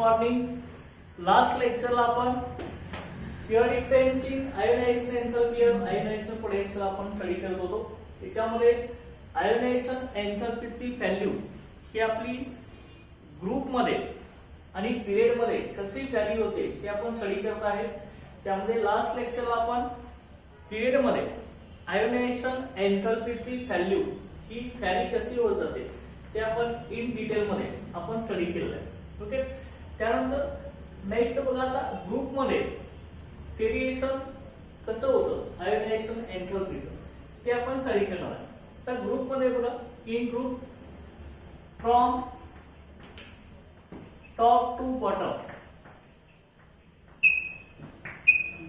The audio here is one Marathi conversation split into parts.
मॉर्निंग. लास्ट लेक्चरला आपण पिरियडिक टेन्सिंग, आयोनायझेशन एंथॅल्पी, आयोनायझेशन पोटेन्शियल आपण स्टडी करत होतो. त्याच्यामध्ये आयोनायझेशन एंथॅल्पीची व्हॅल्यू ही आपली ग्रुप मध्ये आणि पिरियड मध्ये कशी व्हॅल्यू होते ते आपण स्टडी करत आहे. त्यामध्ये लास्ट लेक्चरला आपण पिरियड मध्ये आयोनायझेशन एंथॅल्पीची व्हॅल्यू ही व्हॅरी कशी होत जाते ते आपण इन डिटेल मध्ये आपण स्टडी केलेलं आहे. ओके. त्यानंतर नेक्स्ट बघा आता ग्रुप मध्ये व्हेरिएशन कसं होतं आयोनायझेशन एंथॅल्पीचं ते आपण स्टडी करणार आहे. तर ग्रुप मध्ये बघा in group from top to bottom,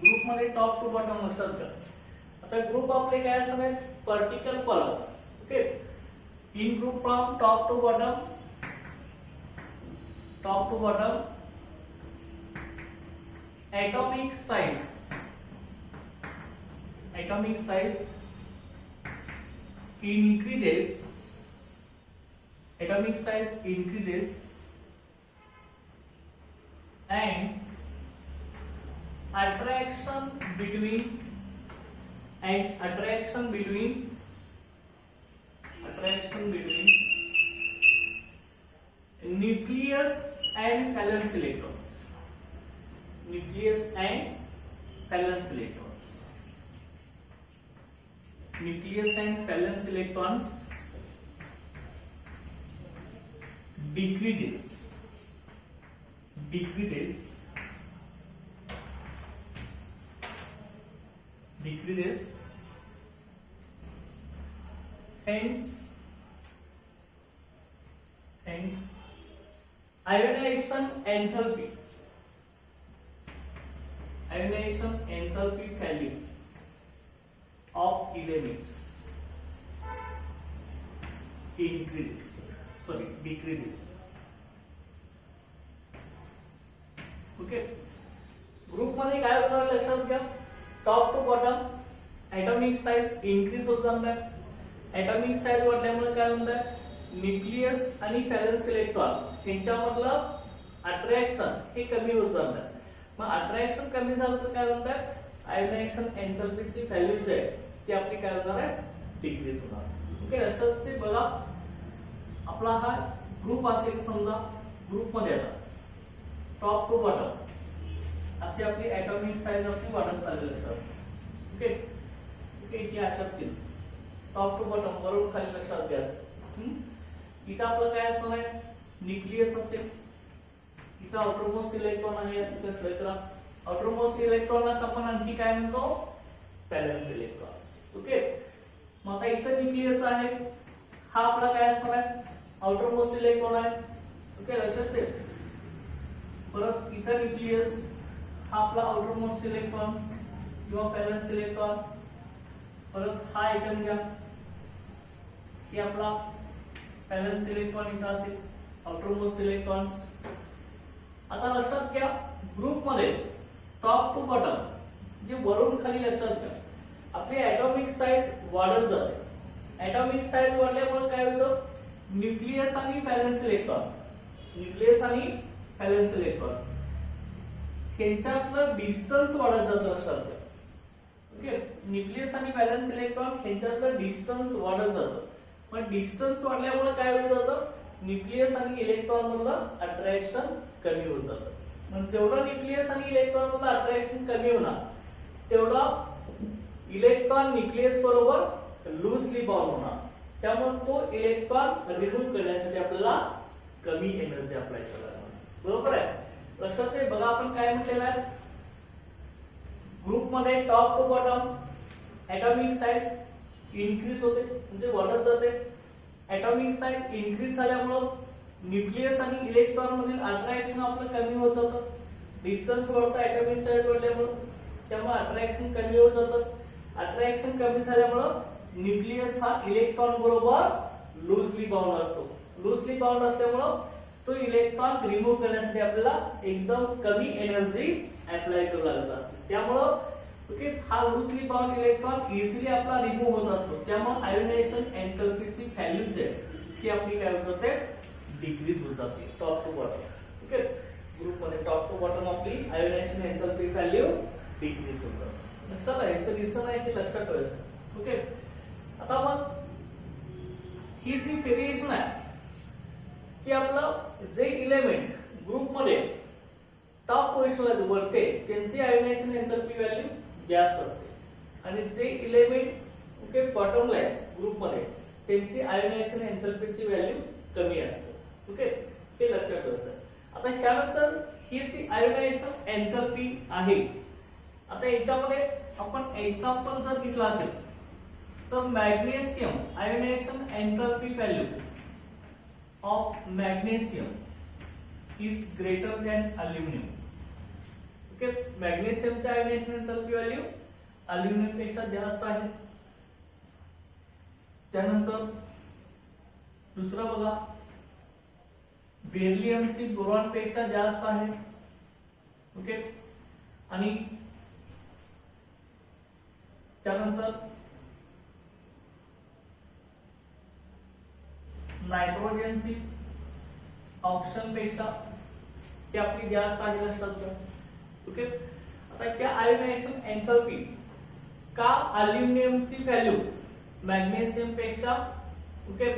group मध्ये टॉप टू बॉटम लक्षात घ्या. आता ग्रुप आपले काय असणार आहे vertical column. Okay. In group from top to bottom, top to bottom atomic size, atomic size increases, atomic size increases and attraction between nucleus and valence electrons, nucleus and valence electrons, nucleus and valence electrons decreases hence ionization enthalpy value of elements decreases. Okay. Group मध्ये काय होणार लक्षात घ्या, top to bottom atomic size increase होत जाणार. atomic साइज वाढल्यामुळे काय होणार न्यूक्लियस आणि व्हॅलेन्स इलेक्ट्रॉन यांच्यामधलं अट्रॅक्शन हे कमी होत जाणार. मग अट्रॅक्शन कमी झालं तर काय होणार आयोनायझेशन एंथॅल्पीची व्हॅल्यू जी आहे ती आपली काय होणार आहे डिक्रीज होणार. ओके. लक्षात ते बघा आपला हा ग्रुप असेल समजा, ग्रुप मध्ये आता टॉप टू बॉटम असे आपली atomic साइज आपली वाढत चालली लक्षात. ओके. ओके. ती असतील टॉप टू बॉटम वरून खाली लक्षात घ्या. इथं आपलं काय असणार आहे न्यूक्लियस असेल, इथं आउटरमोस्ट इलेक्ट्रॉन आहे असं कसं करा. आउटरमोस्ट इलेक्ट्रॉनलाच आपण आणखी काय म्हणतो व्हॅलेन्स इलेक्ट्रॉन्स. ओके. मग आता इथं न्यूक्लियस आहे, हा आपला काय असणार आहे आउटरमोस्ट इलेक्ट्रॉन आहे. ओके. लक्षात ठेव. परत इथं न्यूक्लियस हा आपला आउटरमोस्ट इलेक्ट्रॉन्स किंवा व्हॅलेन्स इलेक्ट्रॉन. परत हा आयटम घ्या की आपला व्हॅलेन्स इलेक्ट्रॉन इथं असेल, आउटरमोस्ट इलेक्ट्रॉन्स. आता लक्षात घ्या ग्रुप मध्ये टॉप टू बॉटम जे वरून खाली लक्षात घ्या आपली atomic साइज वाढत जाते. atomic साइज वाढल्यामुळे काय होतं न्यूक्लियस आणि व्हॅलेन्स इलेक्ट्रॉन्स यांच्यातलं डिस्टन्स वाढत जातं लक्षात घ्या. ओके. न्यूक्लियस आणि व्हॅलेन्स इलेक्ट्रॉन यांच्यातलं डिस्टन्स वाढत जातं. पण डिस्टन्स वाढल्यामुळे काय होत जातं न्यूक्लियस आणि इलेक्ट्रॉन मधलं अट्रॅक्शन कमी होत जातं. म्हणजे जेवढं न्यूक्लियस आणि इलेक्ट्रॉन मधलं अट्रॅक्शन कमी होणार तेवढा इलेक्ट्रॉन न्यूक्लियस बरोबर लूजली बाउंड होणार. त्यामुळे तो इलेक्ट्रॉन रिमूव्ह करण्यासाठी आपल्याला कमी एनर्जी अप्लाय करावी लागणार. बरोबर आहे. लक्षात ठेवा. बघा आपण काय म्हटलेलं आहे ग्रुप मध्ये top to bottom atomic size increase होते म्हणजे वाढत जाते. atomic साइज इनक्रीज झाल्यामुळे न्यूक्लियस आणि इलेक्ट्रॉन मधील अट्रॅक्शन आपलं कमी होत जातं. डिस्टन्स वाढतं atomic साइज वाढल्यामुळे, त्यामुळे अट्रॅक्शन कमी होत जातं. अट्रॅक्शन कमी झाल्यामुळे न्यूक्लियस हा इलेक्ट्रॉन बरोबर लूजली बाउंड असतो. लूजली बाउंड असल्यामुळे तो इलेक्ट्रॉन रिमूव्ह करण्यासाठी आपल्याला एकदम कमी एनर्जी अप्लाय करावी लागत असते. त्यामुळे ओके हा लूजली बाउंड इलेक्ट्रॉन इझिली आपला रिमूव्ह होत असतो. त्यामुळे आयोनायझेशन एंथॅल्पीची व्हॅल्यू जी आहे ती आपली काय होत जाते डिक्रीज होत जाते top to bottom. Okay. Group मध्ये टॉप टू बॉटम आपली आयोनायझेशन एंथॅल्पी व्हॅल्यू डिक्रीज होत जाते. लक्षात आहे, याचं रिझन आहे की लक्षात ठेवायचं. ओके, आता मग ही जी व्हेरिएशन आहे की आपलं जे इलेमेंट ग्रुप मध्ये टॉप पोझिशनला वरते त्यांची आयोनायझेशन एंथॅल्पी व्हॅल्यू जास्त असते आणि जे इलेमेंट ओके बॉटमला आहे ग्रुप मध्ये त्यांची आयोनायझेशन एंथॅल्पीची व्हॅल्यू कमी असते. ओके, हे लक्षात ठेवायचं. आता त्यानंतर ही जी आयोनायझेशन एंथॅल्पी आहे, आता याच्यामध्ये आपण एक्झाम्पल जर घेतला असेल तर magnesium ionization enthalpy value of magnesium is greater than aluminium. Okay, मॅग्नेशियमची आयोनायझेशन एंथॅल्पी व्हॅल्यू अल्युमिनियम पेक्षा जास्त आहे. त्यानंतर दुसरा बघा, बेरिलियमची बोरॉन पेक्षा जास्त आहे. ओके, आणि त्यानंतर नायट्रोजनची ऑक्सिजन पेक्षा ती आपली जास्त आहे. लक्षात घ्या. ओके, आता त्या आयोनायझेशन एंथॅल्पी का अल्युमिनियमची व्हॅल्यू मॅग्नेशियम पेक्षा ओके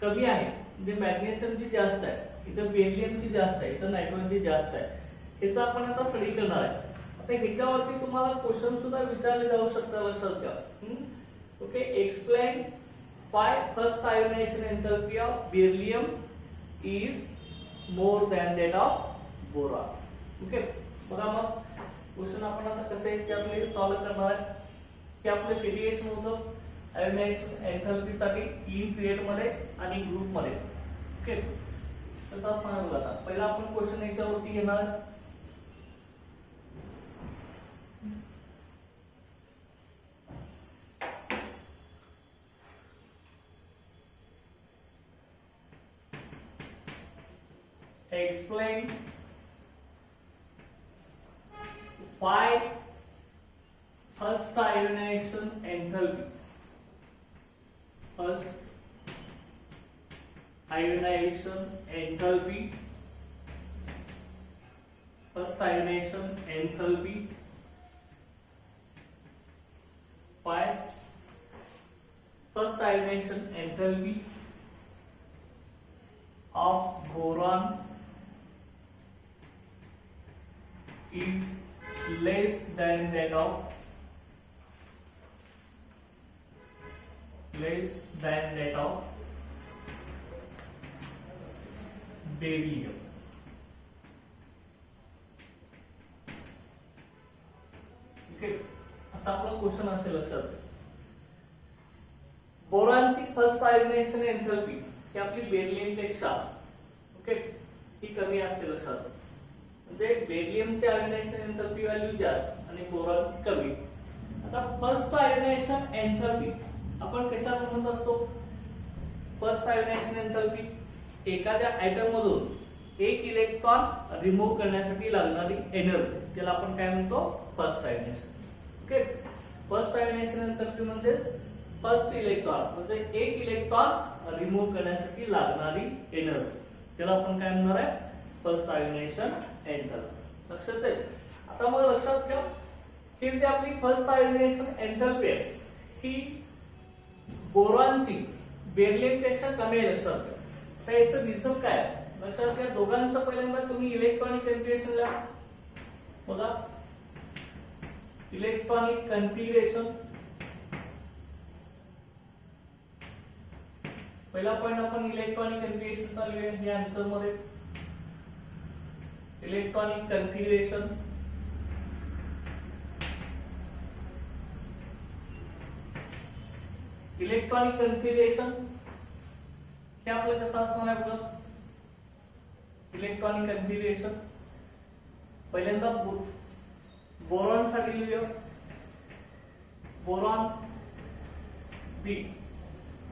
कमी आहे, म्हणजे मॅग्नेशियमची जास्त आहे, इथं बेरिलियमची जास्त आहे, इथं नायट्रोजनची जास्त आहे, ह्याचा आपण आता स्टडी करणार आहे. आता ह्याच्यावरती तुम्हाला क्वेश्चन सुद्धा विचारले जाऊ शकतात. लक्षात घ्या. Okay, explain why first ionization enthalpy of beryllium is more than that of boron. Okay, बघा मग क्वेश्चन आपण आता कसे त्यातले सॉल्व्ह करणार आहे की आपलं व्हेरिएशन होतं आयोनायझेशन एंथॅल्पी साठी इन पिरियड मध्ये आणि ग्रुप मध्ये. ओके, तसं असणार बघा. आता पहिला आपण क्वेश्चन याच्यावरती घेणार. Explain why first ionization enthalpy of boron is less than that of beryllium. Okay, असा आपला क्वेश्चन असेल. लक्षात. बोरॉनची फर्स्ट आयोनायझेशन एंथॅल्पी ही आपली बेरिलियम पेक्षा ओके ही कमी असते. लक्षात. म्हणजे बेरिलियमची आयोनायझेशन एंथॅल्पी व्हॅल्यू जास्त आणि बोरॉनची कमी. आता फर्स्ट आयोनायझेशन एंथॅल्पी आपण कशाला म्हणत असतो? फर्स्ट आयोनायझेशन एंथॅल्पी एखाद्या आयटम मधून एक इलेक्ट्रॉन रिमूव्ह करण्यासाठी लागणारी एनर्जी, त्याला आपण काय म्हणतो? First ionization. Okay, first ionization enthalpy म्हणजे फर्स्ट इलेक्ट्रॉन म्हणजे एक इलेक्ट्रॉन रिमूव्ह करण्यासाठी लागणारी एनर्जी, त्याला आपण काय म्हणणार आहे? First ionization enthalpy. लक्षात आहे. आता मग लक्षात ठेवा ही जी आपली फर्स्ट आयोनायझेशन एंथॅल्पी आहे ही बोरॉनची बेरिलियम पेक्षा कमी आहे. लक्षात घ्या. तर याचं रिझन काय आहे? लक्षात घ्या. दोघांचं पहिल्यांदा तुम्ही इलेक्ट्रॉनिक कन्फिगरेशन लिहा. बघा, इलेक्ट्रॉनिक कन्फिगरेशन पहिला पॉइंट आपण इलेक्ट्रॉनिक कन्फिगरेशनचा लिहूया या आन्सर मध्ये. इलेक्ट्रॉनिक कन्फिगरेशन हे आपलं कसं असणार आहे? बघा, इलेक्ट्रॉनिक कन्फिगरेशन पहिल्यांदा बोरॉन साठी लिहूया. बोरॉन बी.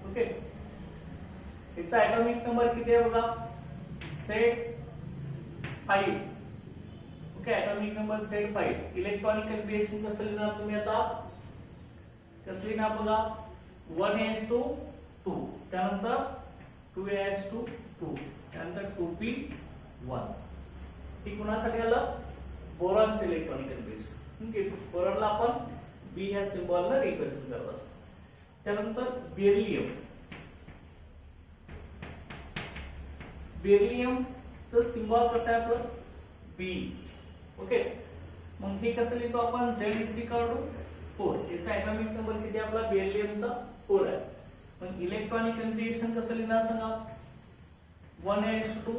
ओके, याचा ऍटॉमिक नंबर किती आहे? बघा, Z5. Okay, atomic number Z5. Electronic configuration कसं लिहिणार तुम्ही आता? कसं लिहिणार बघा, 1s2 त्यानंतर 2s2 त्यानंतर 2p1. ही कुणासाठी आलं? बोरॉनचं इलेक्ट्रॉनिक कन्फिगरेशन. ओके, बोरॉनला आपण बी ह्या सिम्बॉलने रिप्रेझेंट करत असतो. त्यानंतर बेरिलियम. बेरिलियमचं सिम्बॉल कसं आहे आपलं? बी. ओके, मग हे कसं लिहितो आपण? Z=4. याचा ऍटॉमिक नंबर किती आपला? बेरिलियमचा 4 आहे. मग इलेक्ट्रॉनिक कन्फिगरेशन कसं लिहिणार सांगा? 1s2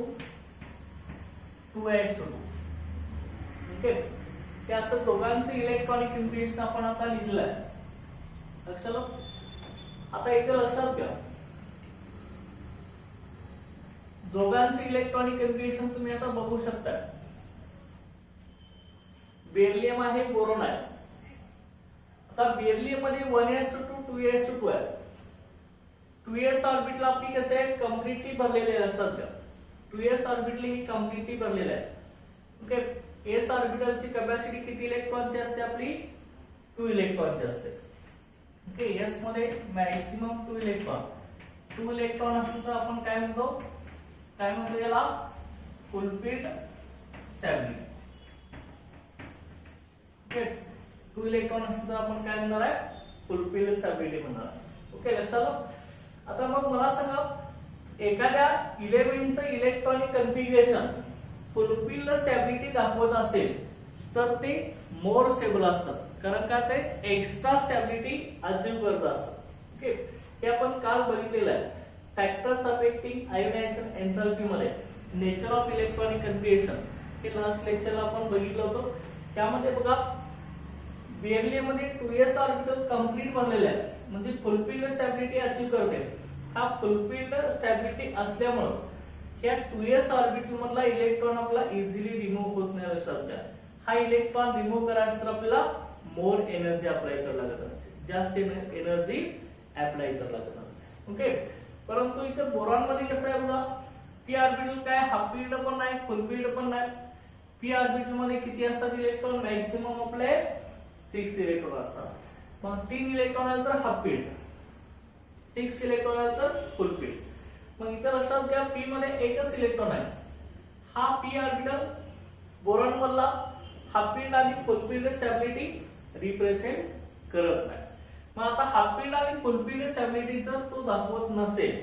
2s2. ओके, ते असं दोघांचं इलेक्ट्रॉनिक कन्फिगरेशन आपण आता लिहिलं आहे. लक्षात आलं? आता इथे लक्षात घ्या, दोघांचे इलेक्ट्रॉनिक कन्फिगरेशन तुम्ही आता बघू शकता. बेरिलियम आहे, बोरॉन आहे. आता बेरिलियम मध्ये 1s2 2s2 आहे. 2s ऑर्बिटल आपली कसे आहे? कम्प्लीटली भरलेले आहे. लक्षात घ्या, 2s ऑर्बिटल ही कम्प्लीटली भरलेले आहे. ओके, s ऑर्बिटलची कॅपॅसिटी किती इलेक्ट्रॉनची असते आपली? 2 इलेक्ट्रॉनची असते. ओके, s मध्ये मॅक्सिमम 2 इलेक्ट्रॉन. 2 इलेक्ट्रॉन असेल तर आपण काय म्हणतो? काय म्हणतो याला? Fulfilled stability. ओके, 2 इलेक्ट्रॉन असेल तर आपण काय म्हणणार आहे? फुलफिल्ड स्टॅबिलिटी म्हणणार. ओके, लक्षात आलं? आता मग मला सांगा, एखाद्या इलेव्हनचं इलेक्ट्रॉनिक कन्फिगरेशन फुलफिल्ड स्टॅबिलिटी दाखवत असेल तर ते मोर स्टेबल असतात. कारण का? ते एक्स्ट्रा स्टॅबिलिटी अचीव करत असतात. ओके, हे आपण काल बघितलेलं आहे. फॅक्टर्स अफेक्टिंग आयोनायझेशन एन्थॅल्पी मध्ये नेचर ऑफ इलेक्ट्रॉनिक कन्फिगरेशन हे लास्ट लेक्चरला आपण बघितलं होतं. त्यामध्ये बघा, बेरिलियम मध्ये 2s ऑर्बिटल कंप्लीट भरलेले आहे, म्हणजे फुलफिल्ड स्टॅबिलिटी अचीव करते. हा फुलफिल्ड स्टॅबिलिटी असल्यामुळे या 2s ऑर्बिटल मधला इलेक्ट्रॉन आपला इझिली रिमूव्ह होत नाही. लक्षात घ्या, हा इलेक्ट्रॉन रिमूव्ह करायचा तर आपल्याला मोर एनर्जी अप्लाय करावी लागत असते, जास्त एनर्जी अप्लाय करावी लागत असते. ओके, परंतु इथे बोरॉन मध्ये कसं आहे बघा, p ऑर्बिटल काय हाफ फील्ड पण नाही, फुल फील्ड पण नाही. p ऑर्बिटल मध्ये किती असतात इलेक्ट्रॉन? मॅक्सिमम आपले 6 इलेक्ट्रॉन असतात. मग 3 इलेक्ट्रॉन आले तर हाफ फील्ड, 6 इलेक्ट्रॉन आले तर फुल फील्ड. मग इथे लक्षात घ्या, p मध्ये एकच इलेक्ट्रॉन आहे. हा p ऑर्बिटल बोरॉन मधला हाफ फील्ड आणि फुल फील्ड स्टॅबिलिटी रिप्रेझेंट करत नाही. मग आता हाफ फील्ड आणि फुल फील्ड स्टॅबिलिटी जर तो दाखवत नसेल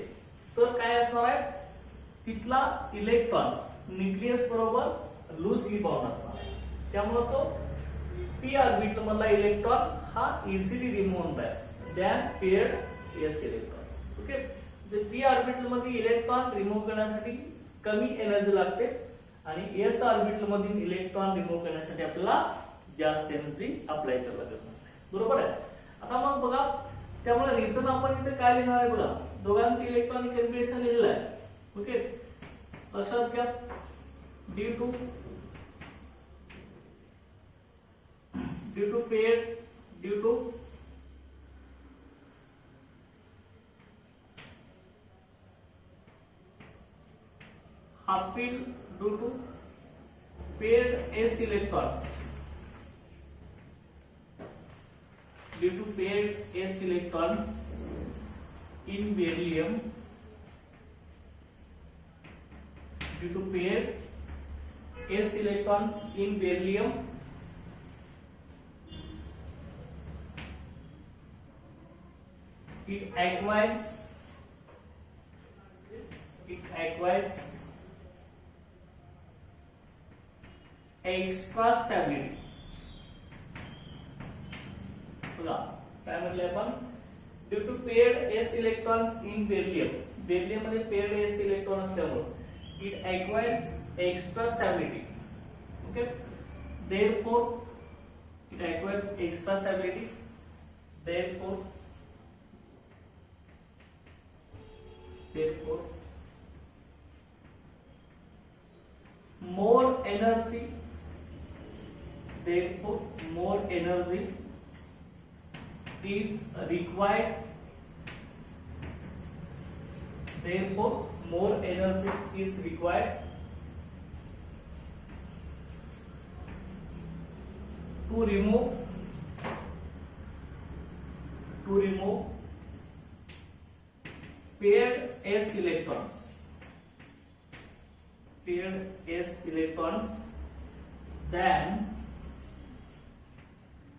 तर काय असणार आहे? तिथला इलेक्ट्रॉन्स न्यूक्लियस बरोबर लूजली बाउंड असणार आहे. त्यामुळे तो p ऑर्बिटल मधला इलेक्ट्रॉन हा इझिली रिमूव्ह होणार than paired s electrons. Okay, जे p ऑर्बिटल मध्ये इलेक्ट्रॉन रिमूव्ह करण्यासाठी कमी एनर्जी लागते आणि s ऑर्बिटल मधील इलेक्ट्रॉन रिमूव्ह करण्यासाठी आपल्याला जास्त एनर्जी अप्लाय करावी लागत नसते. बरोबर आहे? आता मग बघा, त्यामुळे रिझन आपण इथे काय लिहिणार आहे बघा, दोघांचे इलेक्ट्रॉनिक कन्फिगरेशन लिहिलेलं आहे. ओके, लक्षात घ्या, due to paired, due to half field, due to paired s electrons, due to paired s electrons in beryllium, due to paired s electrons in beryllium, it acquires extra stability. बघा काय म्हटले आपण, due to paired s electrons in beryllium, beryllium मध्ये पेअर्ड s इलेक्ट्रॉन असल्यामुळे it acquires extra stability. Okay, therefore it acquires extra stability, therefore more energy, therefore more energy is required, therefore more energy is required to remove paired s electrons, paired s electrons than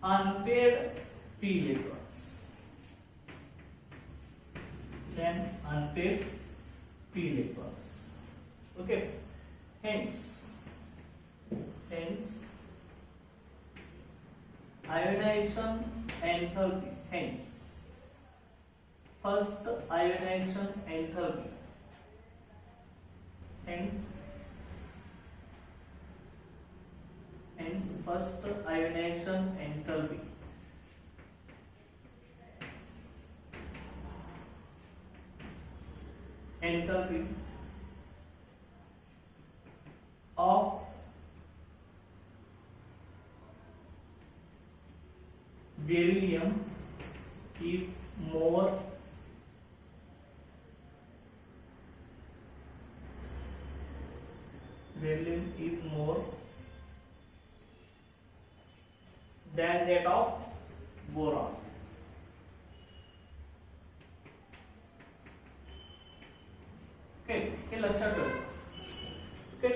unpaired p electrons. Than unpaired p electrons. Okay. Hence ionization enthalpy. Hence first ionization enthalpy. Hence first ionization enthalpy of beryllium is more than that of boron. Okay, हे लक्षात ठेवा. ओके,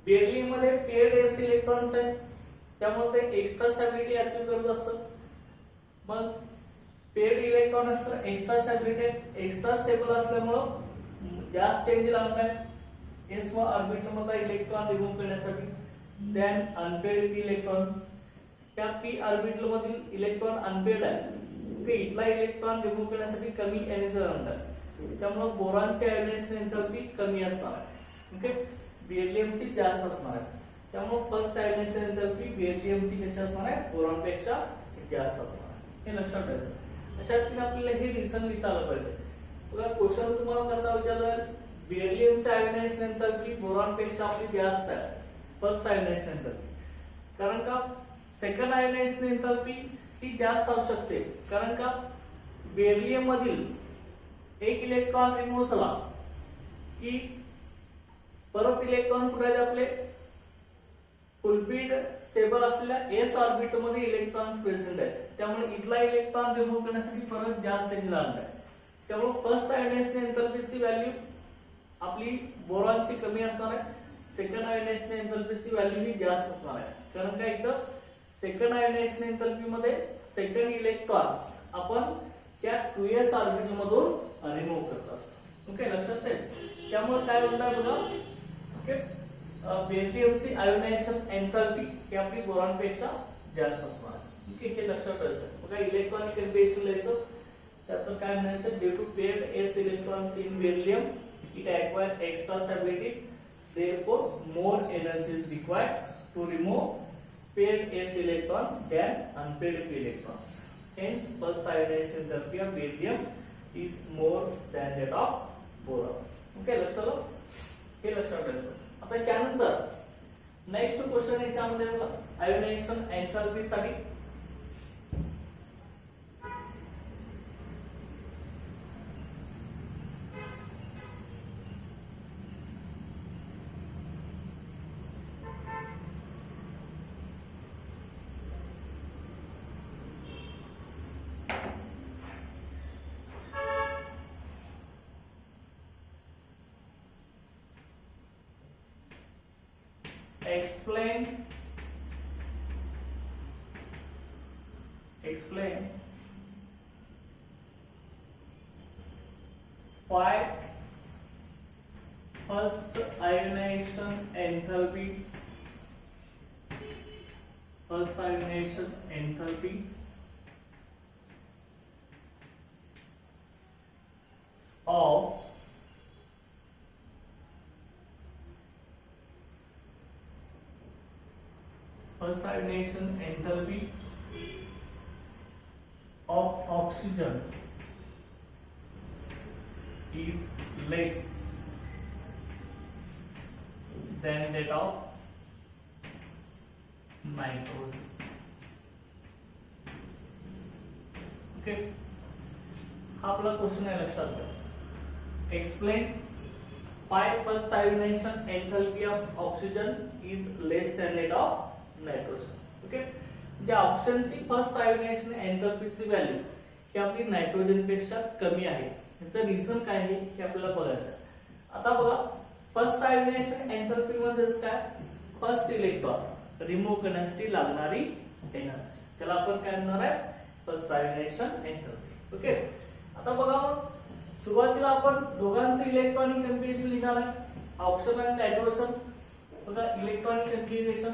बेरिलियम मध्ये पेअर्ड एस इलेक्ट्रॉन्स आहेत, त्यामुळे ते एक्स्ट्रा स्टॅबिलिटी अचीव करत असतं. मग पेअर्ड इलेक्ट्रॉन असतं एक्स्ट्रा स्टॅबिलिटी, एक्स्ट्रा स्टेबल असल्यामुळे जास्त चेंज लागणार एस व ऑर्बिटल मधला इलेक्ट्रॉन रिमूव्ह करण्यासाठी. देन अनपेअर्ड पी इलेक्ट्रॉन्स, त्या पी ऑर्बिटल मधील इलेक्ट्रॉन अनपेअर्ड आहे. ओके, इथला इलेक्ट्रॉन रिमूव्ह करण्यासाठी कमी एनर्जी लागणार, त्यामुळे बोरॉनची आयोनायझेशन एंथॅल्पी कमी असणार आहे. ओके, बेरिलियमची जास्त असणार आहे, त्यामुळे फर्स्ट आयोनायझेशन एंथॅल्पी बेरिलियमची कशी असणार आहे, बोरॉन पेक्षा जास्त असणार आहे. हे लक्षात ठेवायचं. अशा रीतीने आपल्याला हे रिझन लिहिता आलं पाहिजे. बघा, क्वेश्चन तुम्हाला कसा विचारला, बेरिलियमची आयोनायझेशन एंथॅल्पी बोरॉन पेक्षा आपली जास्त आहे फर्स्ट आयोनायझेशन एंथॅल्पी. कारण का सेकंड आयोनायझेशन एंथॅल्पी ही जास्त असू शकते, कारण का बेरिलियम मधील एक इलेक्ट्रॉन रिमूव्ह झाला की परत इलेक्ट्रॉन कुठे आपले फुलफिल्ड स्टेबल असलेल्या एस ऑर्बिटल मध्ये इलेक्ट्रॉन्स प्रेझेंट आहेत, त्यामुळे इथला इलेक्ट्रॉन रिमूव्ह करण्यासाठी परत जास्त एनर्जी लागणार आहे. त्यामुळे फर्स्ट आयोनायझेशन एंथॅल्पीची व्हॅल्यू आपली बोरॉनची कमी असणार आहे, सेकंड आयोनायझेशन एंथॅल्पीची व्हॅल्यू ही जास्त असणार आहे. कारण का इथं सेकंड आयोनायझेशन एंथॅल्पी मध्ये सेकंड इलेक्ट्रॉन्स आपण त्या 2s ऑर्बिटल मधून रिमूव्ह करत असतो. ओके, लक्षात ठेवा. त्यामुळे काय होणार बघा, ओके, बेरिलियमची आयोनायझेशन एंथॅल्पी ही आपली बोरॉन पेक्षा जास्त असणार. ओके, हे लक्षात ठेवायचं. बघा, इलेक्ट्रॉनिक कन्फिगरेशन लिहायचं, त्यात काय म्हणायचं, due to paired S electrons in beryllium it acquire extra stability, therefore more energy is required to remove paired s electron than unpaired p electrons. Hence first ionization enthalpy of beryllium is more than that of boron. Okay, लक्षात आलं? हे लक्षात ठेवायचं. आता त्यानंतर नेक्स्ट क्वेश्चन याच्यामध्ये बघा, आयोनायझेशन एंथॅल्पी साठी explain why first ionization enthalpy of first ionization enthalpy of oxygen is less than that of nitrogen. Okay, हा आपला क्वेश्चन आहे, लक्षात घ्या. Explain why first ionization enthalpy of oxygen is less than that of nitrogen. Okay, ज्या ऑक्सिजनची फर्स्ट आयोनायझेशन एंथॅल्पीची व्हॅल्यू ही आपली नायट्रोजन पेक्षा कमी आहे, याचं रिझन काय आहे हे आपल्याला बघायचं आहे. आता बघा, फर्स्ट आयोनायझेशन एंथॅल्पी म्हणजेच काय, फर्स्ट इलेक्ट्रॉन रिमूव्ह करण्यासाठी लागणारी एनर्जी, त्याला आपण काय म्हणणार आहे, फर्स्ट आयोनायझेशन एंथॅल्पी. ओके, आता बघा मग सुरुवातीला आपण दोघांचे इलेक्ट्रॉनिक कन्फिगरेशन लिहिणार आहे, ऑक्सिजन आणि नायट्रोजन. बघा इलेक्ट्रॉनिक कन्फिगरेशन,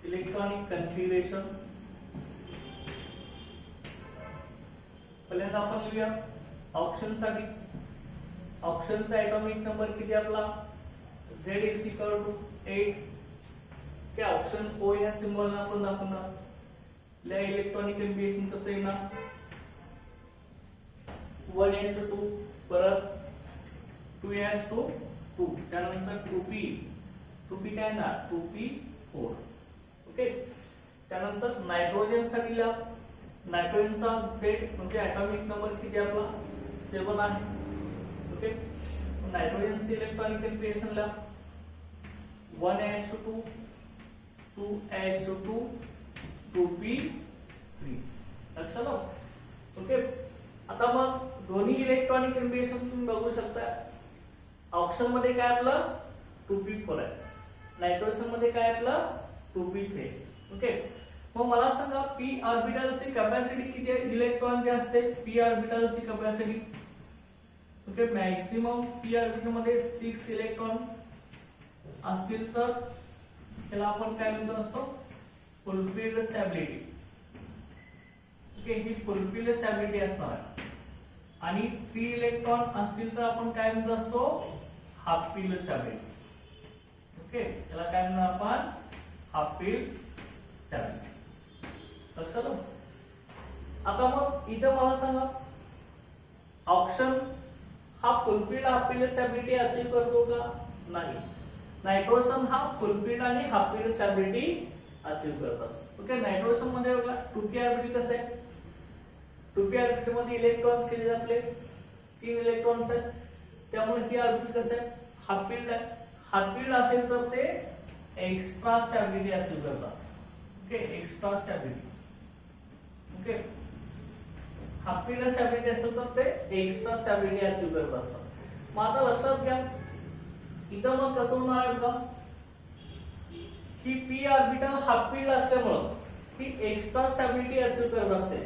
इलेक्ट्रॉनिक कन्फिगरेशन पहिल्यांदा आपण लिहूया ऑक्सिजन साठी. ऑक्सिजनचा एटॉमिक नंबर किती आपला, Z is equal to 8. काय ऑप्शन O या सिंबल ने आपण दाखवणार. ल्या इलेक्ट्रॉनिक कन्फिगरेशन कसं आहे ना, 1s2 परत 2s2 त्यानंतर 2p काय ना 2p4. ओके, त्यानंतर नायट्रोजन साठी ल्या नायट्रोजनचा Z म्हणजे एटॉमिक नंबर किती आपला 7 आहे. ओके, नायट्रोजनचे इलेक्ट्रॉनिक कन्फिगरेशन ला 1s2 2s2 2p3 लक्षात आलं. ओके, आता मग दोन्ही इलेक्ट्रॉनिक कन्फिगरेशन तुम्ही बघू शकता. ऑक्सिजन मध्ये काय आपलं 2p4 आहे, नायट्रोजन मध्ये काय आपलं 2p3. ओके, मग मला सांगा p ऑर्बिटलची कॅपॅसिटी किती आहे, इलेक्ट्रॉन जे असते p ऑर्बिटलची capacity. Okay, maximum p orbital मध्ये 6 इलेक्ट्रॉन असतील तर त्याला आपण काय म्हणतो असतो, फुलफिल्ड स्टॅबिलिटी. ओके, ही फुलफिल्ड स्टॅबिलिटी असणार आहे. आणि 3 इलेक्ट्रॉन असतील तर आपण काय म्हणतो असतो, हाफ फिल्ड स्टॅबिलिटी. ओके, त्याला काय म्हणणार आपण, हाफ फिल्ड स्टॅबिलिटी. लक्षात आलं. आता मग इथे मला सांगा ऑक्सिजन हा fulfilled half filled stability achieve करतो का, नाही. नायट्रोजन हा फुलफिल्ड आणि हाफ फिल्ड स्टॅबिलिटी अचीव करत असतो. ओके, नायट्रोजन मध्ये बघा 2p ऑर्बिटल कसं आहे, 2p ऑर्बिटल मध्ये इलेक्ट्रॉन्स किती आपले 3 इलेक्ट्रॉन्स आहेत, त्यामुळे ही ऑर्बिटल कसं आहे, हाफ फिल्ड आहे. हाफ फिल्ड असेल तर ते एक्स्ट्रा स्टॅबिलिटी अचीव करतात. Okay, extra stability. Okay, half filled stability असेल तर ते एक्स्ट्रा स्टॅबिलिटी अचीव करत असतात. मग आता लक्षात घ्या इथं मग कसं होणार आहे बघा, ही p ऑर्बिटल हाफ फिल्ड असल्यामुळे ही एक्स्ट्रा स्टॅबिलिटी अचीव करत असते.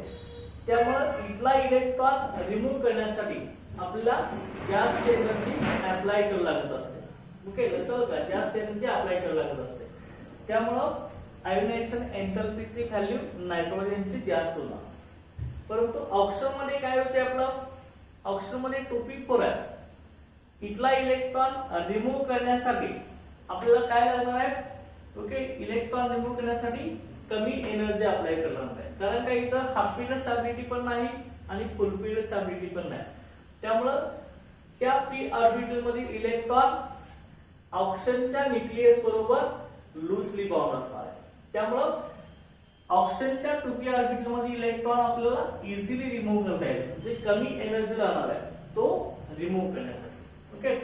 त्यामुळे इथला इलेक्ट्रॉन रिमूव्ह करण्यासाठी आपल्याला जास्त एनर्जी अप्लाय करावी लागत असते. ओके, लक्षात घ्या जास्त एनर्जी अप्लाय करावी लागत असते. त्यामुळे आयोनायझेशन एंथॅल्पीची व्हॅल्यू नायट्रोजनची जास्त होणार. परंतु ऑक्सिजन मध्ये काय होते, आपलं ऑक्सिजन मध्ये 2p4 आहे. इथला इलेक्ट्रॉन रिमूव्ह करण्यासाठी आपल्याला काय लागणार आहे, ओके, इलेक्ट्रॉन रिमूव्ह करण्यासाठी कमी एनर्जी अप्लाय करणार आहे. कारण का इथं हाफ फिल्ड स्टॅबिलिटी पण नाही आणि फुल फिल्ड स्टॅबिलिटी पण नाही. त्यामुळे त्या p ऑर्बिटल मधील इलेक्ट्रॉन ऑक्सिजनच्या न्यूक्लियस बरोबर लूजली बाउंड असणार आहे. त्यामुळे ऑक्सिजनच्या 2p ऑर्बिटल मध्ये इलेक्ट्रॉन आपल्याला इझिली रिमूव्ह करता येईल, जे कमी एनर्जी लागणार आहे तो रिमूव्ह करण्यासाठी. ओके,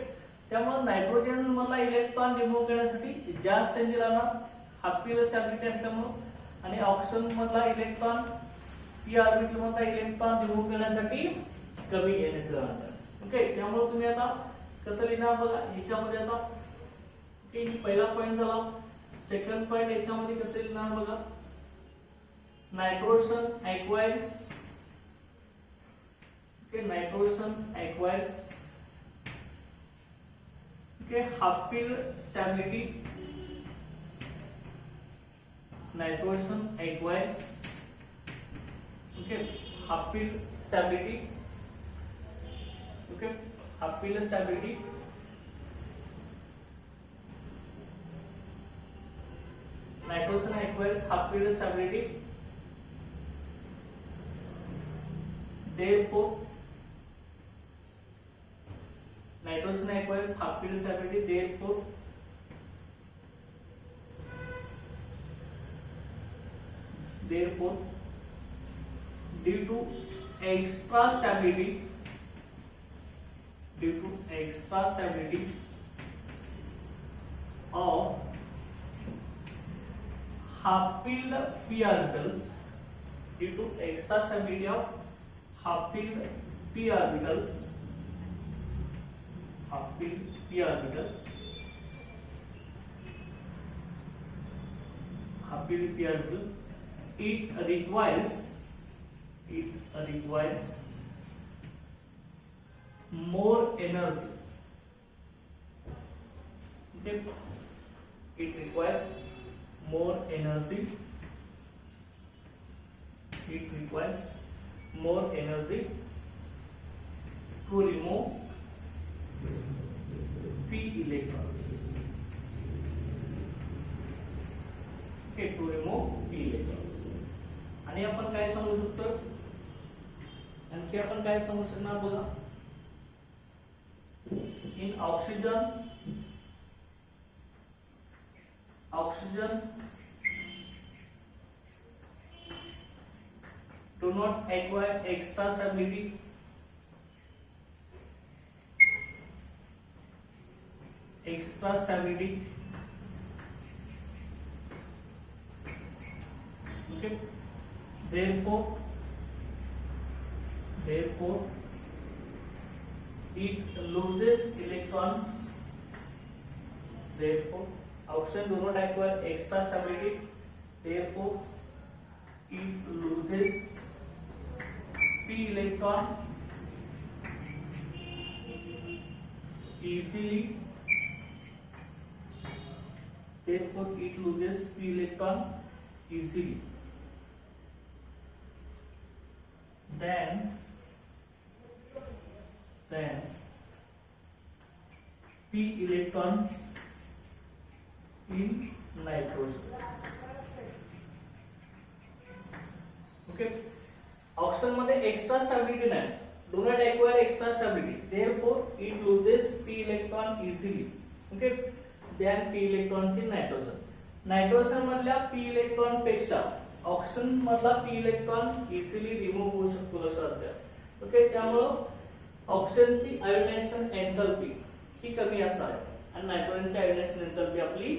त्यामुळे नायट्रोजन मधला इलेक्ट्रॉन रिमूव्ह करण्यासाठी जास्त एनर्जी लागणार हाफ फिल्ड स्टॅबिलिटी असल्यामुळे, आणि ऑक्सिजन मधला इलेक्ट्रॉन p ऑर्बिटल मधला इलेक्ट्रॉन रिमूव्ह करण्यासाठी कमी एनर्जी लागणार. ओके, त्यामुळे तुम्ही आता कसं लिहिणार बघा याच्यामध्ये. आता ओके, पहिला पॉइंट झाला. सेकंड पॉइंट याच्यामध्ये कसं लिहिणार बघा, nitrogen acquires. Okay, nitrogen acquires okay half filled stability. Nitrogen acquires okay half filled stability. Okay, half filled stability. Nitrogen acquires half field stability. Therefore, nitrogen acquires half field stability. Therefore, due to extra stability of half filled p orbitals, due to extra stability of half filled p orbitals, half filled p orbital, half filled p orbital, it requires more energy. Okay, it requires more energy. It requires more energy to remove p electrons. Okay, to remove p electrons. आणि आपण काय सांगू शकतो, आणखी आपण काय सांगू शकणार बघा, in oxygen do not acquire extra stability, okay, therefore it loses electrons. Therefore oxygen do not acquire extra stability, therefore it loses p electron easily. Therefore it loses p electron easily. Then p electrons in nitrogen. Okay, oxygen मध्ये एक्स्ट्रा स्टॅबिलिटी नाही, do not acquire extra stability, therefore it loses p electron easily. Okay, then p electrons in nitrogen. Nitrogen मधल्या p इलेक्ट्रॉन पेक्षा ऑक्सिजन मधला p इलेक्ट्रॉन इझिली रिमूव्ह होऊ शकतो लक्षात घ्या. ओके, त्यामुळे ऑक्सिजनची आयोनायझेशन एंथॅल्पी ही कमी असणार आहे आणि नायट्रोजनची आयोनायझेशन एंथॅल्पी आपली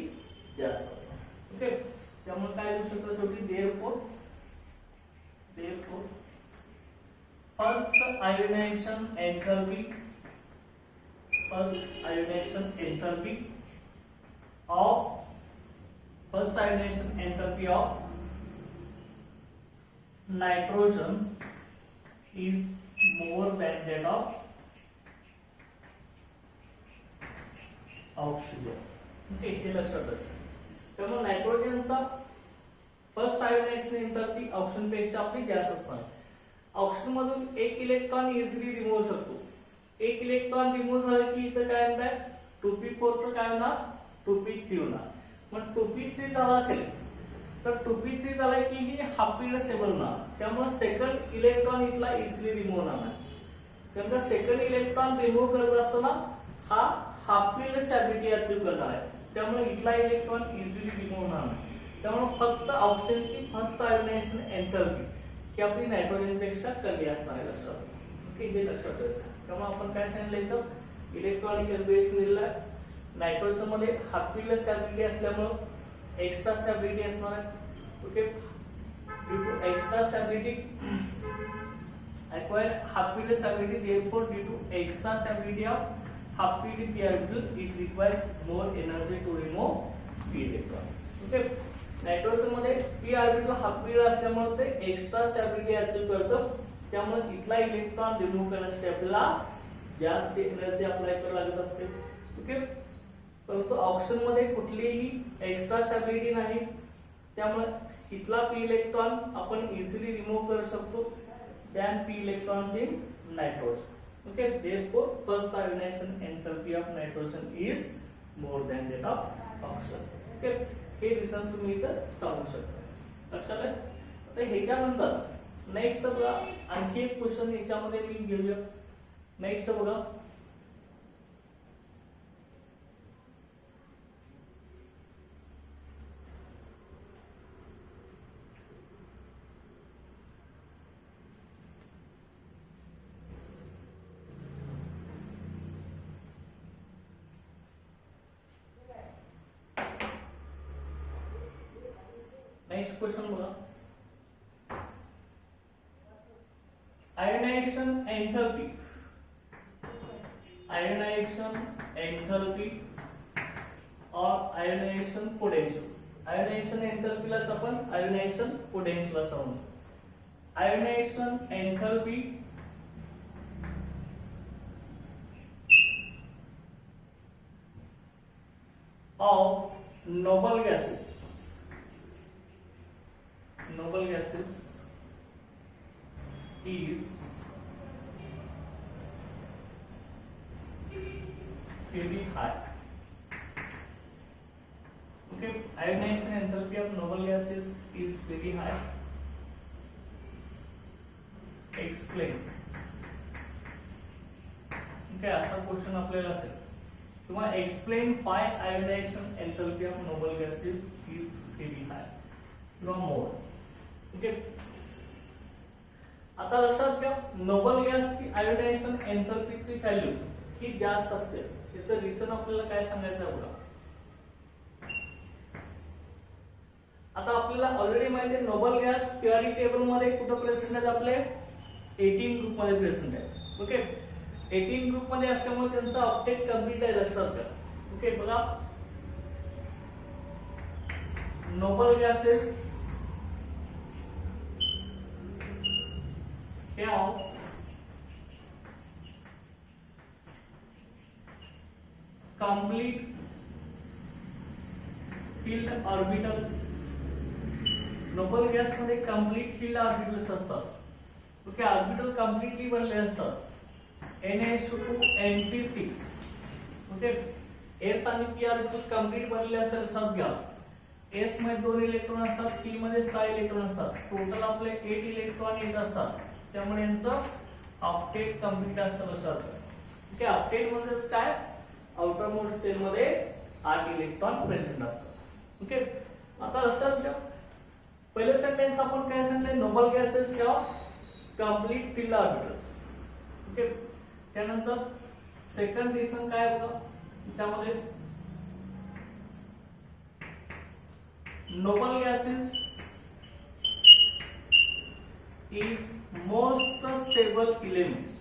जास्त असणार. ओके, त्यामुळे काय होऊ शकतं शेवटी, therefore first ionization enthalpy of nitrogen is more than that of oxygen. Okay, हे लक्षात ठेवायचं. त्यामुळे नायट्रोजनचा फर्स्ट आयोनायझेशन एंथॅल्पी ऑक्सिजन पेक्षा आपली जास्त असणार. ऑक्सिजन मधून एक इलेक्ट्रॉन इझिली रिमूव्ह होऊ शकतो. एक इलेक्ट्रॉन रिमूव्ह झाला की इथं काय होणार, 2p4 चं काय होणार, 2p3 होणार. मग 2p3 झाला असेल तर 2p3 झाला की ही हाफ फील्ड स्टेबल होणार. त्यामुळे सेकंड इलेक्ट्रॉन इथला इझिली रिमूव्ह होणार नाही. कारण का सेकंड इलेक्ट्रॉन रिमूव्ह करत असताना हा हाफ फील्ड स्टॅबिलिटी अचीव्ह करणार आहे. त्यामुळे इथला इलेक्ट्रॉन इझिली रिमूव्ह होणार नाही. त्यामुळे फक्त ऑक्सिजनची फर्स्ट आयोनायझेशन एंथॅल्पी ही आपली नायट्रोजन पेक्षा कमी असणार आहे लक्षात. ओके, हे लक्षात ठेवायचं. त्यामुळे आपण काय सांगितलं इथं, इलेक्ट्रॉनिक एल्वेशन दिलेला आहे. नायट्रोजन मध्ये हाफ फील्ड स्टॅबिलिटी असल्यामुळे एक्स्ट्रा स्टॅबिलिटी असणार आहे. Okay, due to extra stability acquire half field stability, therefore due to extra stability of half filled p orbital it requires more energy to remove p electrons. Okay, nitrogen मध्ये p ऑर्बिटल हाफ फील्ड असल्यामुळे ते एक्स्ट्रा स्टॅबिलिटी अचीव्ह करतं. त्यामुळे इथला इलेक्ट्रॉन रिमूव्ह करण्यासाठी आपल्याला जास्त एनर्जी अप्लाय करावी लागत असते. ओके, परंतु ऑक्सिजन मध्ये कुठलीही एक्स्ट्रा स्टॅबिलिटी नाही. त्यामुळे इथला p इलेक्ट्रॉन आपण इझिली रिमूव्ह करू शकतो than p electrons in nitrogen. Okay, therefore first ionization enthalpy of nitrogen is more than that of oxygen. Okay, हे रिझन तुम्ही इथं सांगू शकता. लक्षात आहे. आता ह्याच्यानंतर नेक्स्ट बघा, आणखी एक क्वेश्चन ह्याच्यामध्ये मी घेऊया. नेक्स्ट बघा, नेक्स्ट क्वेश्चन बघा, ionization enthalpy, ionization enthalpy or ionization potential. Ionization एंथॅल्पीलाच आपण आयोनायझेशन पोटेन्शियल असं म्हणतो. Ionization enthalpy of noble gases, noble gases is very high. Okay, ionization enthalpy of noble gases is very high. Explain. Okay, असा क्वेश्चन आपल्याला असेल किंवा explain why ionization enthalpy of noble gases is very high किंवा more. Okay, आता लक्षात घ्या नोबल गॅस की आयोनायझेशन एंथॅल्पीची व्हॅल्यू ही जास्त असते. याचं रिझन आपल्याला काय सांगायचं आहे बघा. आता आपल्याला ऑलरेडी माहिती आहे नोबल गॅस पिरियडिक टेबल मध्ये कुठे प्रेझेंट आहेत आपले 18 ग्रुप मध्ये प्रेझेंट आहे. ओके, 18 ग्रुप मध्ये असल्यामुळे त्यांचा ऑक्टेट कंप्लीट आहे लक्षात घ्या. ओके, बघा noble gases have complete filled orbital. Noble gas मध्ये कंप्लीट फील्ड ऑर्बिटल्स असतात. ओके, ऑर्बिटल कंप्लीटली भरले असतात. NaSO2 Np6. ओके, S आणि P ऑर्बिटल कंप्लीट भरलेले असतात लक्षात घ्या. S मध्ये 2 इलेक्ट्रॉन असतात, P मध्ये 6 इलेक्ट्रॉन असतात. टोटल आपले 8 इलेक्ट्रॉन येत असतात. त्यामुळे यांचं ऑक्टेट कंप्लीट असतं लक्षात घ्या. ओके, ऑक्टेट म्हणजे काय आउटर मोड सेल मध्ये 8 इलेक्ट्रॉन प्रेझेंट असतात. ओके, आता लक्षात घ्या पहिले सेंटेन्स आपण काय सांगितले नोबल गॅसेस किंवा कंप्लीट फील्ड ऑर्बिटल्स. ओके, त्यानंतर सेकंड रिझन काय बघा याच्यामध्ये noble gases is most stable elements,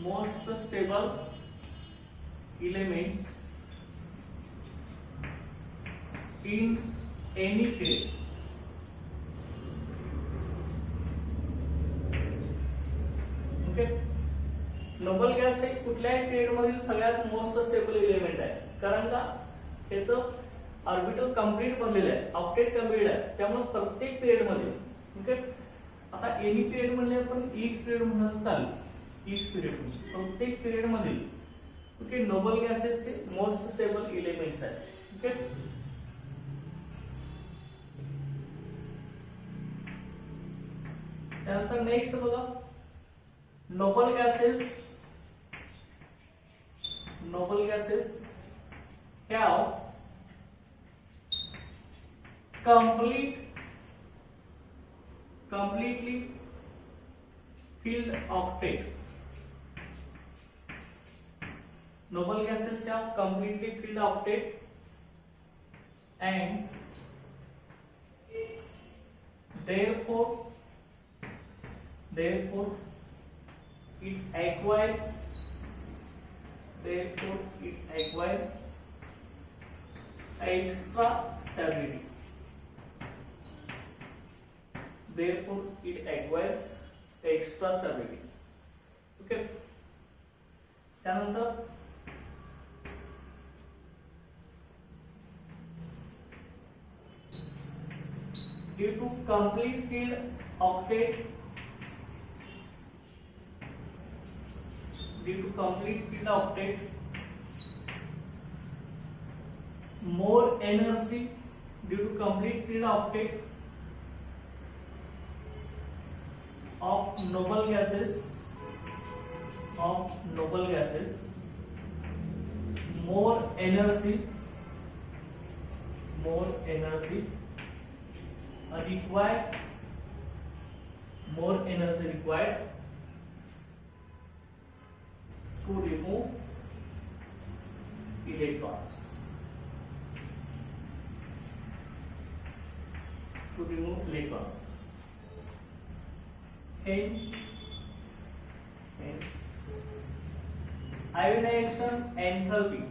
most stable elements in any period. Okay, noble gas हे कुठल्याही पिरियड मधील सगळ्यात मोस्ट स्टेबल एलिमेंट आहे. कारण का त्याचं ऑर्बिटल कंप्लीट भरलेलं आहे, ऑक्टेट कंप्लीट आहे. त्यामुळे प्रत्येक पिरियड मध्ये ओके, आता एनी पिरियड म्हणले आपण ईच पिरियड म्हणून चालेल. ईच पिरियड प्रत्येक पिरियड मध्ये ओके नोबल गॅसेस हे मोस्ट स्टेबल एलिमेंट्स आहेत. ओके, त्यानंतर नेक्स्ट बघा noble gases have completely filled octet. Noble gases have completely filled octet and therefore it acquires extra stability. Therefore it acquires extra stability. Okay, त्यानंतर due to complete filled octet, more energy due to complete filled octet of noble gases, more energy required to remove electrons. hence ionization enthalpy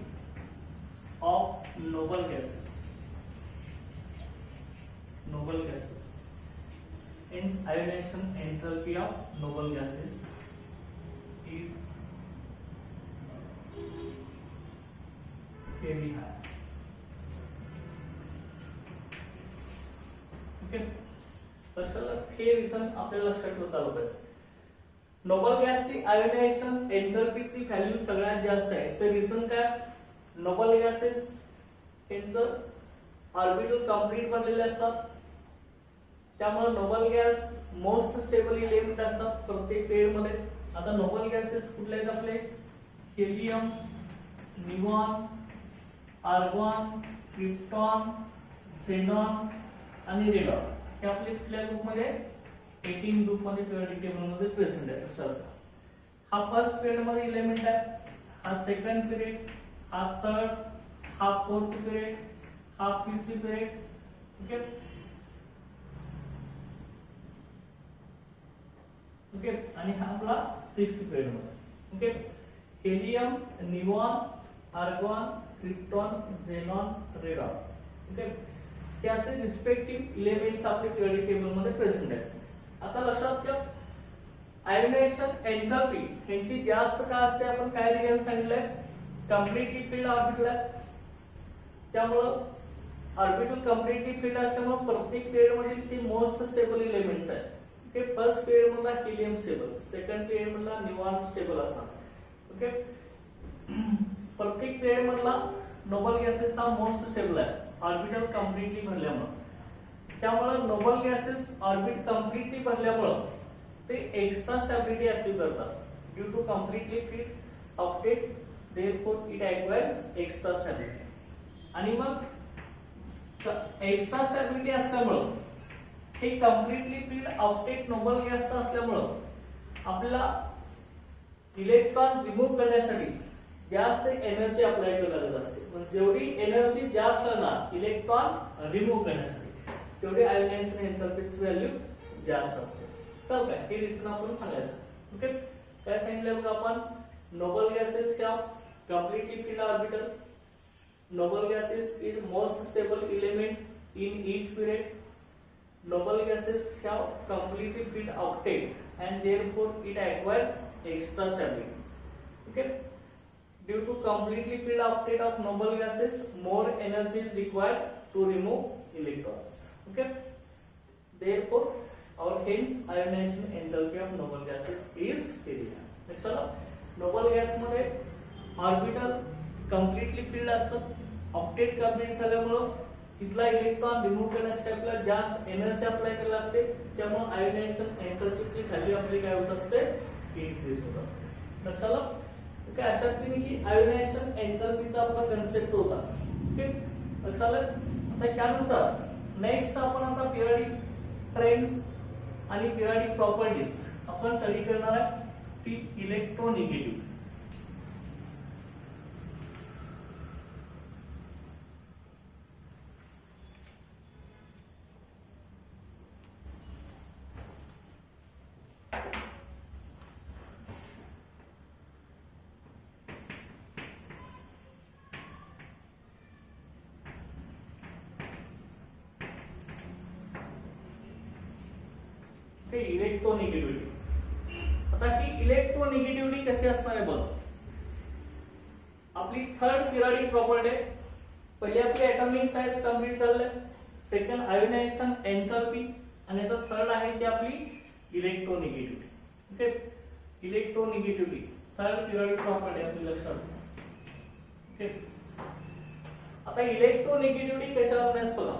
of noble gases. Hence ionization enthalpy of noble gases is very high. Okay, तर चला हे रिझन आपल्याला लक्षात ठेवता आलं पाहिजे. नोबल गॅसची आयोनायझेशन एंथॅल्पीची व्हॅल्यू सगळ्यात जास्त आहे. याचं रिझन काय? नोबल गॅसेस यांचं ऑर्बिटल कंप्लीट बनलेले असतात, त्यामुळे noble gas most stable element असतात प्रत्येक पेअर मध्ये. आता नोबल गॅसेस कुठले आहेत आपले? Helium, neon, argon, krypton, xenon आणि रेडॉन. हे आपले कुठल्या ग्रुप मध्ये? 18 ग्रुप मध्ये पिरियडिक टेबल मध्ये प्रेझेंट आहे. सर हा फर्स्ट पिरियड मध्ये एलिमेंट आहे, हा सेकंड पिरियड, हा थर्ड, हा फोर्थ पिरियड, हा फिफ्थ पिरियड. ओके ओके, आणि हा आपला सिक्स्थ पिरियड मध्ये. Okay, helium, neon, argon, krypton, xenon, radon. Okay, हे असे रिस्पेक्टिव्ह एलिमेंट्स आपले पिरियडिक टेबल मध्ये प्रेझेंट आहेत. आता लक्षात घ्या, आयोनायझेशन एंथॅल्पी ह्याची जास्त का असते? आपण काय रिझन सांगितलंय? कंप्लीटली फिल्ड ऑर्बिटल आहे, त्यामुळं ऑर्बिटल कंप्लीटली फिल्ड असल्यामुळे प्रत्येक पेअर मध्ये ते मोस्ट स्टेबल एलिमेंट्स आहेत. ओके, फर्स्ट पेअर मधला हेलियम स्टेबल, सेकंड पेअर मधला निऑन स्टेबल असणार. ओके, प्रत्येक पेअर मधला नोबल गॅसेस हा मोस्ट स्टेबल आहे ऑर्बिटल कंप्लीटली भरल्यामुळे. त्यामुळे नोबल गॅसेस ऑर्बिट कंप्लीटली भरल्यामुळे ते एक्स्ट्रा स्टॅबिलिटी अचीव करतात. Due to completely filled octet, therefore it acquires extra stability. आणि मग एक्स्ट्रा स्टॅबिलिटी असल्यामुळे हे completely filled octet noble gas असल्यामुळे आपल्याला इलेक्ट्रॉन रिमूव्ह करण्यासाठी जास्त एनर्जी अप्लाय करावी लागत असते. पण जेवढी एनर्जी जास्त लागणार इलेक्ट्रॉन रिमूव्ह करण्यासाठी, तेवढी आयोनायझेशन एंथॅल्पीची व्हॅल्यू जास्त असते. चल काय हे रिझन आपण सांगायचं. ओके, काय सांगितलं बघा आपण? नोबल गॅसेस ह्या completely filled orbital. Noble gases is most stable element in each period. Noble gases have completely filled octet and therefore it acquires extra stability. Okay, due to completely filled octet of noble gases, more energy is required to remove electrons. Okay, therefore our hence ionization enthalpy of noble gases is very high. Next चला, noble gas मध्ये ऑर्बिटल completely filled असतं, octet कंप्लीट झाल्यामुळे तिथला इलेक्ट्रॉन रिमूव्ह करण्यासाठी आपल्याला जास्त एनर्जी अप्लाय करावी लागते. त्यामुळे आयोनायझेशन एंथॅल्पीची व्हॅल्यू आपली काय होत असते? इन्क्रीज होत असते. लक्षात आलं? ओके, अशा रीतीने ही आयोनायझेशन एंथॅल्पीचा आपला कन्सेप्ट होता. ओके, लक्षात आलं? आता त्यानंतर नेक्स्ट आपण आता पिरियडिक ट्रेंड्स आणि पिरियडिक प्रॉपर्टीज आपण स्टडी करणार आहे. ती इलेक्ट्रोनिगेटिव्ह. इलेक्ट्रोनिगेटिव्हिटी. आता ही इलेक्ट्रोनिगेटिव्हिटी कशी असणार आहे बघ. आपली थर्ड पिरियडिक प्रॉपर्टी आहे. पहिली आपली एटॉमिक साइज कंप्लीट झाले, सेकंड आयोनायझेशन एंथॅल्पी, आणि आता थर्ड आहे ती आपली electronegativity. Okay, electronegativity third periodic property आपली लक्षात. ओके, आता इलेक्ट्रोनिगेटिव्हिटी कशाला म्हणतात बघा.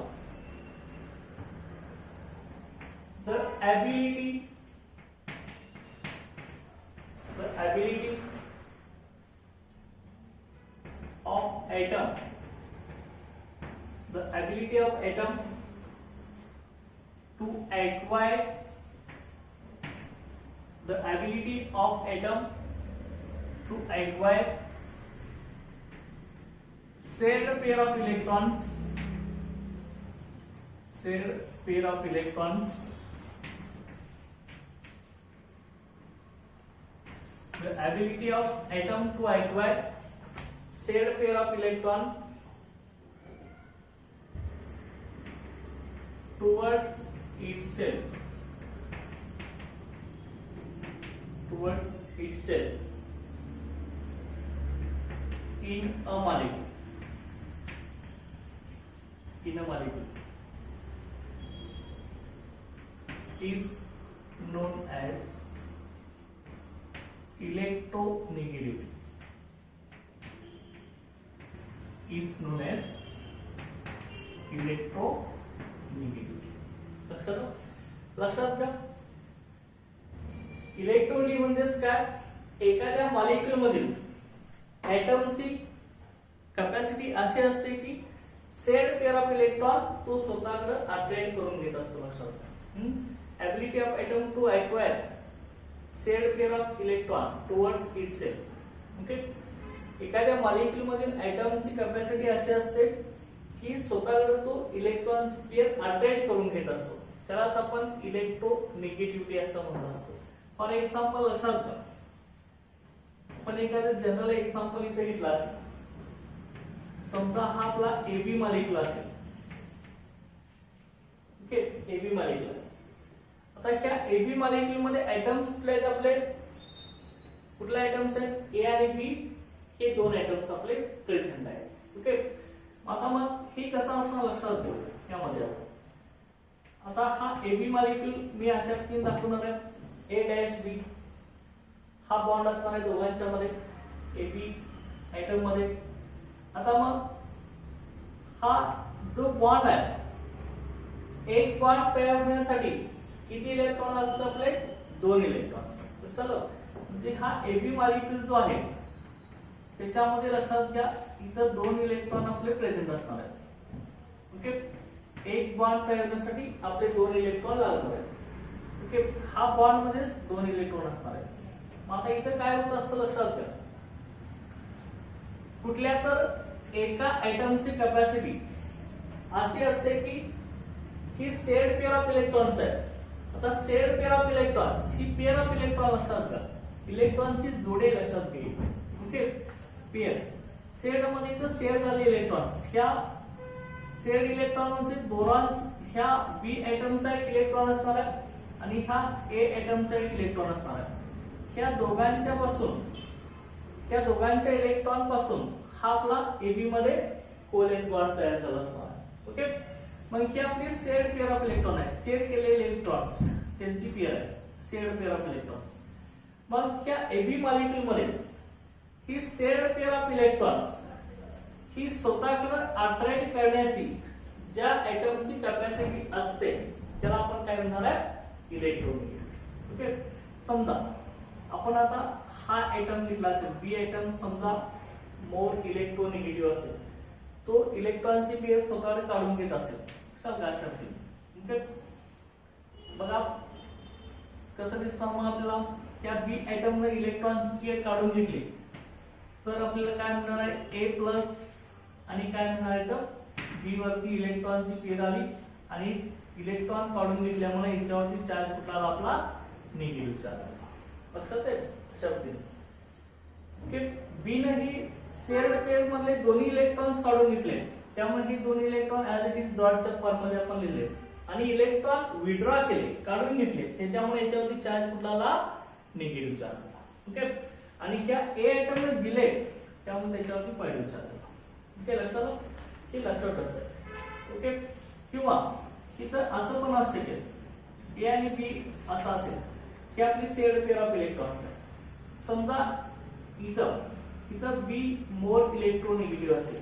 The ability of atom to acquire shared pair of electrons The ability of atom to acquire shared pair of electron towards itself in a molecule is known as electronegativity. लक्षात घ्या. इलेक्ट्रोनिटी म्हणजेच काय, एखाद्या मॉलिक्यूल मधील ऍटमची कॅपॅसिटी अशी असते की शेअर्ड पेअर ऑफ इलेक्ट्रॉन तो स्वतःकडे अट्रॅक्ट करून घेत असतो. लक्षात घ्या. Ability of atom to acquire shared pair of electron towards itself. Okay. एखाद्या मॉलिक्यूल मधील ऍटमची कॅपॅसिटी अशी असते की स्वतःकडे तो इलेक्ट्रॉनची पेअर अट्रॅक्ट करून घेत असतो. त्यालाच आपण इलेक्ट्रोनेगेटिव्हिटी असं म्हणत असतो. फॉर एक्झाम्पल लक्षात घ्या, आपण एखादं जनरल एक्झाम्पल इथे घेतलं असेल. समजा हा आपला एबी मॉलिक्यूल असेल. Okay, AB molecule. आता ह्या एबी मॉलिक्यूल मध्ये ऍटम्स कुठले आहेत आपले, कुठले ऍटम्स आहेत, ए आणि बी हे दोन ऍटम्स आपले प्रेझेंट आहेत. ओके. आता मग हे कसं असणार लक्षात ठेवा यामध्ये. आता हा एबी मॉलिक्यूल मी अशा पद्धतीने दाखवणार आहे. ए डॅश बी हा बॉन्ड असणार आहे दोघांच्या मध्ये, एबी ऍटम मध्ये. आता मग हा जो बॉन्ड आहे, एक बॉन्ड तयार होण्यासाठी किती इलेक्ट्रॉन लागतात आपले, 2 इलेक्ट्रॉन्स. चलो, म्हणजे हा एबी मॉलिक्यूल जो आहे त्याच्यामध्ये लक्षात घ्या इथं 2 इलेक्ट्रॉन आपले प्रेझेंट असणार आहेत. ओके. एक बॉन्ड तयार होण्यासाठी आपले 2 इलेक्ट्रॉन लागणार आहेत. ओके. हा बॉन्ड मध्येच 2 इलेक्ट्रॉन असणार आहेत. मग आता इथं काय होत असतं लक्षात घ्या, कुठल्या तर एका ऍटमची कॅपॅसिटी अशी असते की ही शेअर्ड पेअर ऑफ इलेक्ट्रॉन्स आहे. आता shared pair of electrons, he pair of electron लक्षात घ्या, इलेक्ट्रॉनची जोडे लक्षात घ्या. ओके. पेअर शेअर्ड मध्ये इथं शेअर झाले इलेक्ट्रॉन्स. ह्या शेअर्ड इलेक्ट्रॉन म्हणजे बोरॉन ह्या बी ऍटमचा एक इलेक्ट्रॉन असणार आहे आणि हा ए ऍटमचा एक इलेक्ट्रॉन असणार आहे. ह्या दोघांच्या इलेक्ट्रॉन पासून हा आपला एबी मध्ये कोव्हॅलेंट बॉन्ड तयार झाला असणार आहे. ओके. मग ही आपली शेअर्ड पेअर ऑफ इलेक्ट्रॉन आहे. शेअर केलेले इलेक्ट्रॉन्स त्यांची पेअर आहे, शेअर्ड पेअर ऑफ इलेक्ट्रॉन्स. मग ह्या एबी मॉलिक्यूल मध्ये ही शेअर्ड पेअर ऑफ इलेक्ट्रॉन्स ही स्वतःकडे अट्रॅक्ट करण्याची ज्या ऍटमची कॅपॅसिटी असते त्याला आपण काय म्हणणार आहे, इलेक्ट्रोनेगेटिव्हिटी. ओके. समजा आपण आता हा ऍटम घेतला असेल, बी ऍटम समजा मोर इलेक्ट्रोनेगेटिव्ह असेल, तो इलेक्ट्रॉनची पेअर स्वतःकडे काढून घेत असेल. ओके. बघा कसं दिसतं मग आपल्याला, त्या बी ऍटम ने इलेक्ट्रॉनची पेअर काढून घेतली तर आपल्याला काय मिळणार आहे, ए प्लस आणि काय मिळणार आहे तर बी वरती इलेक्ट्रॉनची पेअर आली आणि इलेक्ट्रॉन काढून घेतल्यामुळे याच्यावरती चार्ज कुठला आला आपला, निगेटिव्ह चार्ज. लक्षात आहे अशा पद्धतीने. ओके. बी ने ही शेअर्ड पेअर मधले दोन्ही इलेक्ट्रॉन्स काढून घेतले, त्यामुळे ही दोन्ही इलेक्ट्रॉन ऍज इट इज डॉटच्या फॉर्म मध्ये आपण लिहिले आणि इलेक्ट्रॉन विड्रॉ केले, काढून घेतले, त्याच्यामुळे याच्यावरती चार्ज कुठला आला, निगेटिव्ह चार्ज. ओके. आणि ह्या ए ऍटम ने दिले त्यामुळे त्याच्यावरती पॉझिटिव्ह चार्ज. ओके. लक्षात, हे लक्षातच आहे. ओके. किंवा इथं असं पण असू शकेल, ए आणि बी असं असेल की आपली शेअर्ड पेअर ऑफ इलेक्ट्रॉन्स आहे. समजा इथं बी मोर इलेक्ट्रोनेगेटिव्ह असेल,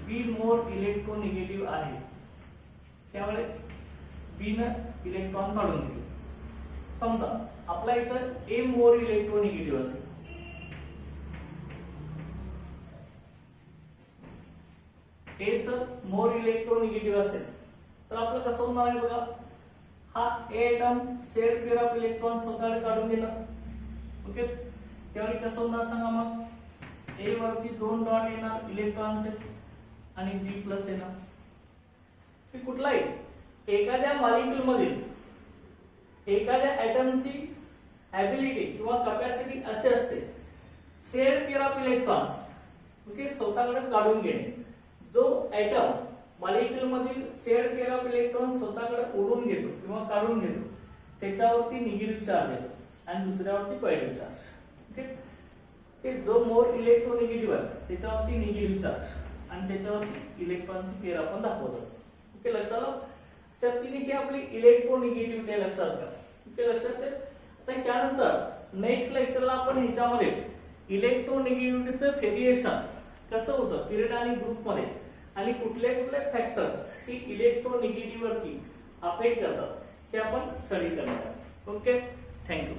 बी मोर इलेक्ट्रोनेगेटिव्ह आहे, त्यामुळे बी न इलेक्ट्रॉन काढून घेतले. समजा आपला इथं ए मोर इलेक्ट्रोनेगेटिव्ह असेल, ए च मोर इलेक्ट्रोनेगेटिव्ह असेल तर आपलं कसं होणार आहे बघा, हा a atom shared pair of electron स्वतःकडे काढून घेणार. ओके. त्यावेळी कसं होणार सांगा, मग ए वरती 2 डॉट येणार इलेक्ट्रॉनचे आणि बी प्लस येणार. हे कुठलाही एखाद्या मॉलिक्यूल मधील एखाद्या ऍटमची ऍबिलिटी किंवा कॅपॅसिटी असे असते share pair of electrons okay स्वतःकडे काढून घेणे. जो ऍटम मॉलिक्यूल मधील शेअर पेअर ऑफ इलेक्ट्रॉन स्वतःकडे ओढून घेतो किंवा काढून घेतो त्याच्यावरती निगेटिव्ह चार्ज येतो आणि दुसऱ्यावरती पॉझिटिव्ह चार्ज. ओके जो मोर इलेक्ट्रोनिगेटिव्ह आहे त्याच्यावरती निगेटिव्ह चार्ज आणि त्याच्यावरती इलेक्ट्रॉनची पेअर आपण दाखवत असतो. ओके लक्षात आलं. शक्तीने ही आपली इलेक्ट्रोनिगेटिव्हिटी लक्षात घ्या. ओके लक्षात घ्या. आता त्यानंतर नेक्स्ट लेक्चरला आपण ह्याच्यामध्ये इलेक्ट्रोनिगेटिव्हिटीचं व्हेरिएशन कसं होतं पिरियड आणि ग्रुप मध्ये आणि कुठले कुठले फॅक्टर्स ही इलेक्ट्रोनिगेटिव्ह वरती अफेक्ट करतात हे आपण स्टडी करणार आहोत. Okay thank you.